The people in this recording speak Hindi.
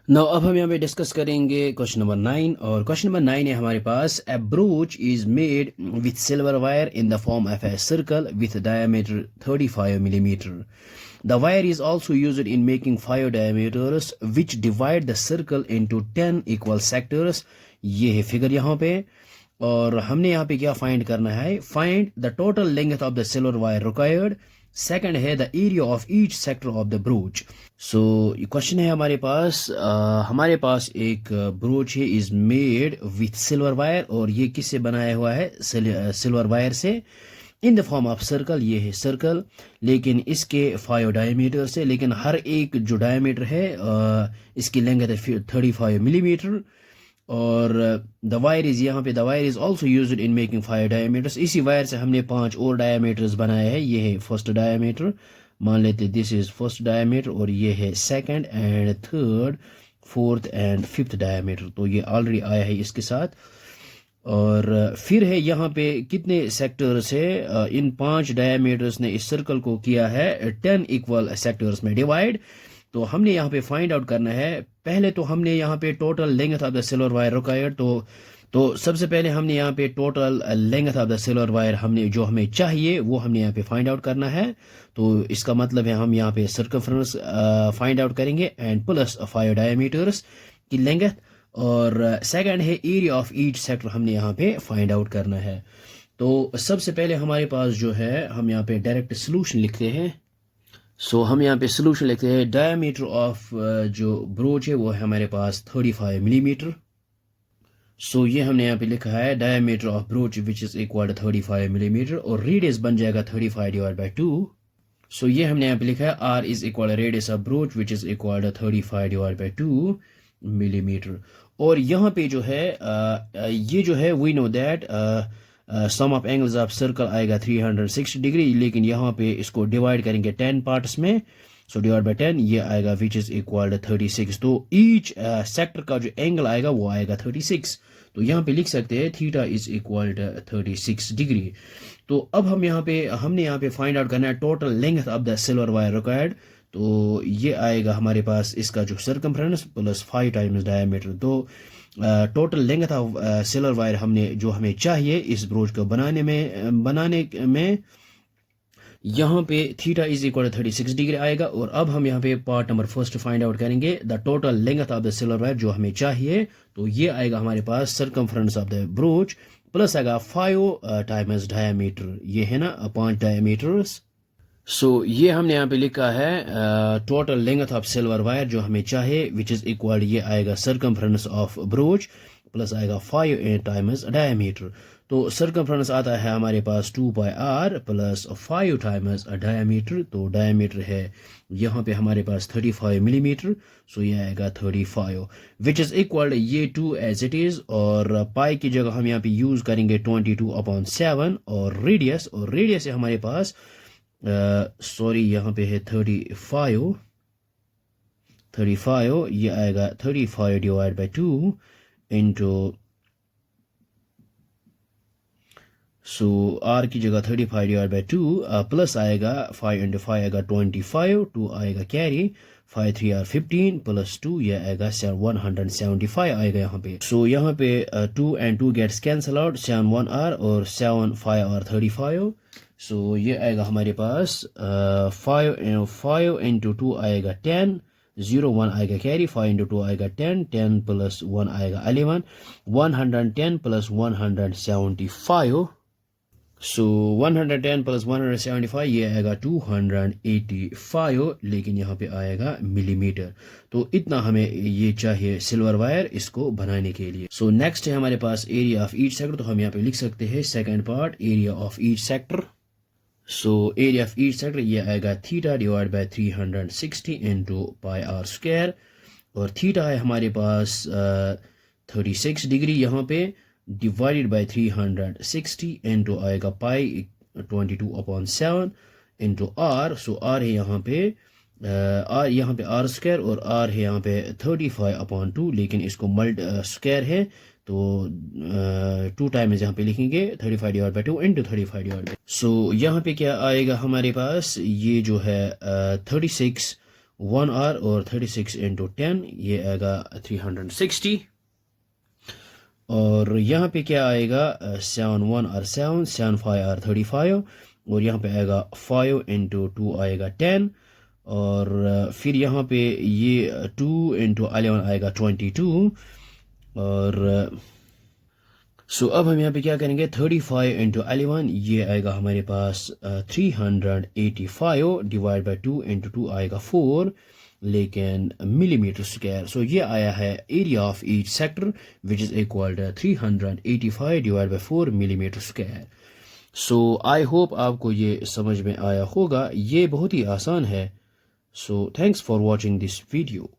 नाउ अब हम यहाँ पे डिस्कस करेंगे क्वेश्चन नंबर 9 और क्वेश्चन नंबर 9 है हमारे पास a brooch is made with silver wire in the form of a circle with diameter 35 millimeter. The wire is also used in making 5 diameters which divide the circle into 10 equal sectors. ये है फिगर यहाँ पे और हमने यहाँ पे क्या फाइंड करना है, find the total length of the silver wire required. Second है the area of each sector of the brooch. So question है हमारे पास एक ब्रोच है is made with silver wire और ये किससे बनाया हुआ है, सिल्वर वायर से, in the form of circle. ये है सर्कल लेकिन इसके 5 डायमीटर से, लेकिन हर एक जो डायमीटर है इसकी लेंथ है 35 millimeter. और द वायर इज यहाँ पे the wire is also used in making 5 diameters. इसी वायर से हमने 5 और डायमीटर्स बनाए हैं. ये है फर्स्ट डायमीटर, मान लेते दिस इज फर्स्ट डायमीटर, और ये है second and third, fourth and fifth diameter. तो ये ऑलरेडी आया है इसके साथ. और फिर है यहाँ पे कितने सेक्टर्स है, इन 5 डायमीटर्स ने इस सर्कल को किया है 10 इक्वल सेक्टर्स में डिवाइड. तो हमने यहाँ पे फाइंड आउट करना है. पहले तो हमने यहाँ पे total length of the silver wire required, तो सबसे पहले हमने यहाँ पे total length of the silver wire हमने जो हमें चाहिए वो हमने यहाँ पे फाइंड आउट करना है. तो इसका मतलब है हम यहाँ पे सर्कमफ्रेंस फाइंड आउट करेंगे एंड प्लस 5 डायमीटर्स की लेंथ. और सेकंड है एरिया ऑफ ईच सेक्टर हमने यहाँ पे फाइंड आउट करना है. तो सबसे पहले हमारे पास जो है हम यहाँ पे डायरेक्ट सोल्यूशन लिखते हैं. सो हम यहाँ पे सोल्यूशन लिखते हैं. डायमीटर ऑफ जो ब्रोच है वो है हमारे पास 35 millimeter. सो ये हमने यहाँ पे लिखा है diameter of brooch which is equal to 35 millimeter और रेडियस बन जाएगा 35 डिवाइड बाई 2. सो ये हमने यहाँ पे लिखा है r is equal radius of brooch which is equal to 35 divide by 2 millimeter. और यहाँ पे जो है ये जो है we know that sum of angles of circle आएगा 360 डिग्री, लेकिन यहाँ पे इसको डिवाइड करेंगे 10 पार्ट्स में. सो डिवाइड बाय 10 ये आएगा विच इज इक्वल टू 36. तो ईच सेक्टर का जो एंगल आएगा वो आएगा 36. तो यहाँ पे लिख सकते हैं theta is equal to 36 degree. तो अब हमने यहाँ पे फाइंड आउट करना है total length of the silver wire required. तो ये आएगा हमारे पास इसका जो सर्कमफ्रेंस प्लस 5 टाइम्स डायमीटर. तो total length of silver wire हमें चाहिए इस ब्रोच को बनाने में यहाँ पे theta is equal to 36 degree आएगा. और अब हम यहाँ पे part number first find out करेंगे the total length of the silver wire जो हमें चाहिए. तो ये आएगा हमारे पास circumference of the brooch plus आएगा 5 टाइम्स डायमीटर. ये है ना 5 डायमीटर्स. सो ये हमने यहाँ पे लिखा है total length of silver wire जो हमें चाहे विच इज इक्वल, ये आएगा सर्कमफ्रेंस ऑफ ब्रोच प्लस आएगा 5 टाइम्स डायमीटर. तो सर्कमफ्रेंस आता है हमारे पास 2 पाई आर प्लस 5 टाइम्स डायमीटर. तो डायमीटर है यहाँ पे हमारे पास 35 millimeter. सो ये आएगा 35 विच इज इक्वल ये 2 एज इट इज, और पाई की जगह हम यहाँ पे यूज करेंगे 22/7. और रेडियस है हमारे पास यहाँ पे है 35. ये आएगा 35 divide by 2 into, so r की जगह 35 डिवाइड बाई 2 प्लस आएगा 5 इंटू 5 आएगा 25, 2 आएगा कैरी, 5 3 आर 15 प्लस 2 ये आएगा 175 आएगा यहाँ पे. सो यहाँ पे 2 and 2 gets cancel out, 7 1 r और 7 5 आर 35. सो ये आएगा हमारे पास 5 इंटू 2 आएगा 10, 0 1 आएगा कैरी, 5 इंटू 2 आएगा 10, 10 प्लस 1 आएगा 11, 110 प्लस 175. सो 110 प्लस 175 ये आएगा 285, लेकिन यहाँ पे आएगा मिलीमीटर. तो इतना हमें ये चाहिए सिल्वर वायर इसको बनाने के लिए. सो नेक्स्ट है हमारे पास एरिया ऑफ ईच सेक्टर. तो हम यहाँ पे लिख सकते हैं second part area of each sector. So area of each sector ये आएगा theta divide by 360 into pi r square. और थीटा है हमारे पास 36 डिग्री यहाँ पे, डिवाइडेड बाय 360 इंटू आएगा पाई 22/7 इंटू आर. सो आर है यहाँ पे आर स्क्वायर और आर है यहाँ पे 35/2, लेकिन इसको स्क्वायर है तो 2 टाइम्स यहाँ पे लिखेंगे 35 divide by 2 into 35 divide by. So यहाँ पे क्या आएगा हमारे पास, ये जो है 36 1 आर और 36 इंटू 10 ये आएगा 360। और यहाँ पे क्या आएगा 7 1 आर 7 7 5 आर 35 और यहाँ पे आएगा 5 इंटू 2 आएगा 10 और फिर यहाँ पे ये 2 इंटू 11 आएगा 22 और सो अब हम यहाँ पे क्या करेंगे 35 इंटू 11 ये आएगा हमारे पास 385 डिवाइड बाई 2 इंटू 2 आएगा 4 लेकिन मिलीमीटर स्क्वायर। सो ये आया है area of each sector which is equal to 385 divide by 4 millimetre square. So I hope आपको ये समझ में आया होगा, ये बहुत ही आसान है। So thanks for watching this video.